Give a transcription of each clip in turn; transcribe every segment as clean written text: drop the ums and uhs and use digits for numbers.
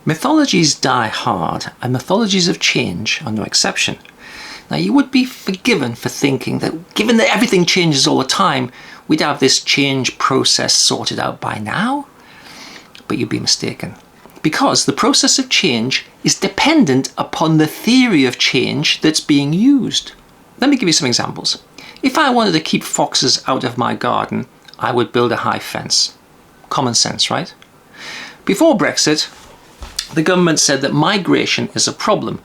Mythologies die hard, and mythologies of change are no exception. Now, you would be forgiven for thinking that given that everything changes all the time, we'd have this change process sorted out by now. But you'd be mistaken. Because the process of change is dependent upon the theory of change that's being used. Let me give you some examples. If I wanted to keep foxes out of my garden, I would build a high fence. Common sense, right? Before Brexit, the government said that migration is a problem.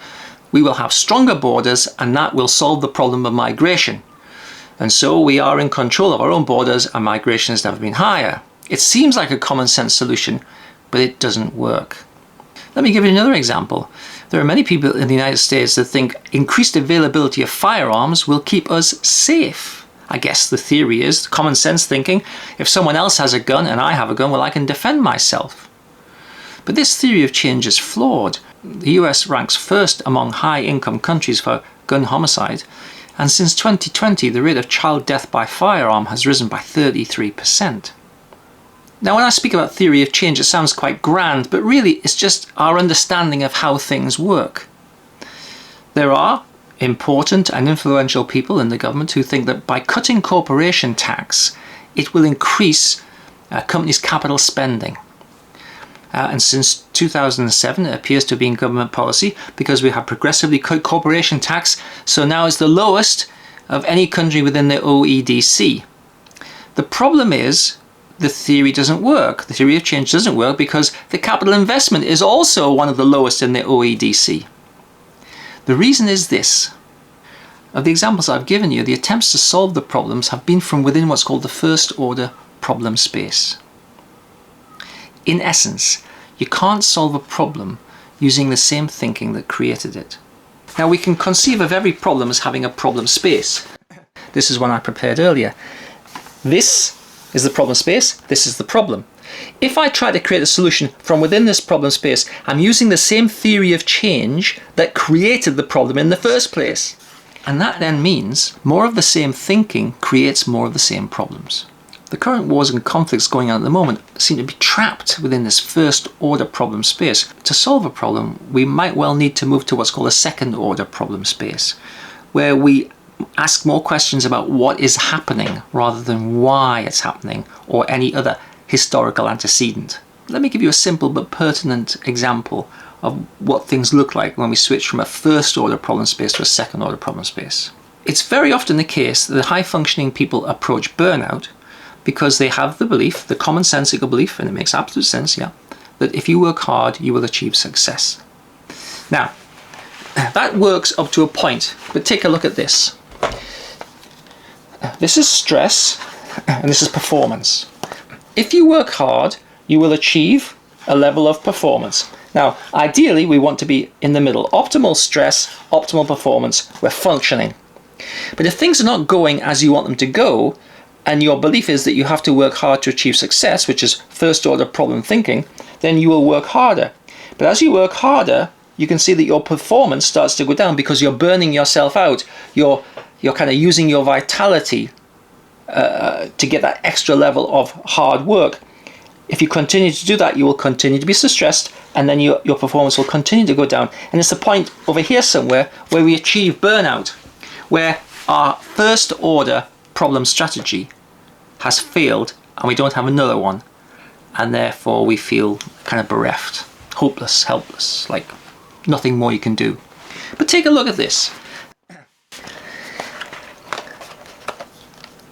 We will have stronger borders and that will solve the problem of migration. And so we are in control of our own borders and migration has never been higher. It seems like a common sense solution, but it doesn't work. Let me give you another example. There are many people in the United States that think increased availability of firearms will keep us safe. I guess the theory is common sense thinking. If someone else has a gun and I have a gun, well, I can defend myself. But this theory of change is flawed. The US ranks first among high-income countries for gun homicide, and since 2020 the rate of child death by firearm has risen by 33%. Now, when I speak about theory of change, it sounds quite grand, but really it's just our understanding of how things work. There are important and influential people in the government who think that by cutting corporation tax, it will increase companies' capital spending. And since 2007, it appears to be in government policy because we have progressively cut corporation tax, so now it's the lowest of any country within the OECD. The problem is the theory doesn't work. The theory of change doesn't work because the capital investment is also one of the lowest in the OECD. The reason is this. Of the examples I've given you, the attempts to solve the problems have been from within what's called the first order problem space. In essence, you can't solve a problem using the same thinking that created it. Now, we can conceive of every problem as having a problem space. This is one I prepared earlier. This is the problem space, this is the problem. If I try to create a solution from within this problem space, I'm using the same theory of change that created the problem in the first place. And that then means more of the same thinking creates more of the same problems. The current wars and conflicts going on at the moment seem to be trapped within this first order problem space. To solve a problem, we might well need to move to what's called a second order problem space, where we ask more questions about what is happening rather than why it's happening or any other historical antecedent. Let me give you a simple but pertinent example of what things look like when we switch from a first order problem space to a second order problem space. It's very often the case that high functioning people approach burnout because they have the belief, the commonsensical belief, and it makes absolute sense, yeah, that if you work hard, you will achieve success. Now, that works up to a point, but take a look at this. This is stress, and this is performance. If you work hard, you will achieve a level of performance. Now, ideally, we want to be in the middle. Optimal stress, optimal performance, we're functioning. But if things are not going as you want them to go, and your belief is that you have to work hard to achieve success, which is first order problem thinking, then you will work harder. But as you work harder, you can see that your performance starts to go down because you're burning yourself out. You're kind of using your vitality to get that extra level of hard work. If you continue to do that, you will continue to be so stressed, and then your performance will continue to go down. And it's the point over here somewhere where we achieve burnout, where our first order problem strategy has failed and we don't have another one, and therefore we feel kind of bereft, hopeless, helpless, like nothing more you can do. But take a look at this.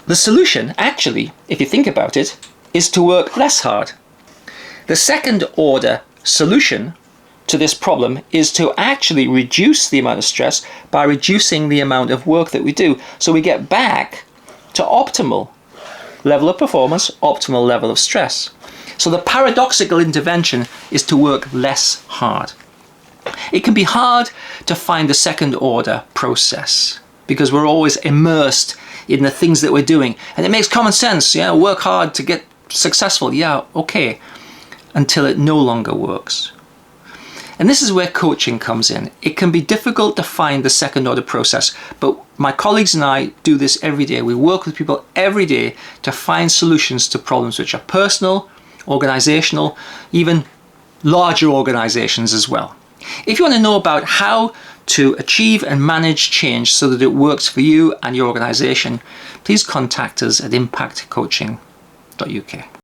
The solution, actually, if you think about it, is to work less hard. The second order solution to this problem is to actually reduce the amount of stress by reducing the amount of work that we do. So we get back to optimal level of performance, optimal level of stress. So the paradoxical intervention is to work less hard. It can be hard to find the second order process because we're always immersed in the things that we're doing. And it makes common sense, yeah, work hard to get successful, yeah, okay, until it no longer works. And this is where coaching comes in. It can be difficult to find the second order process, but my colleagues and I do this every day. We work with people every day to find solutions to problems which are personal, organizational, even larger organizations as well. If you want to know about how to achieve and manage change so that it works for you and your organization, please contact us at impactcoaching.uk.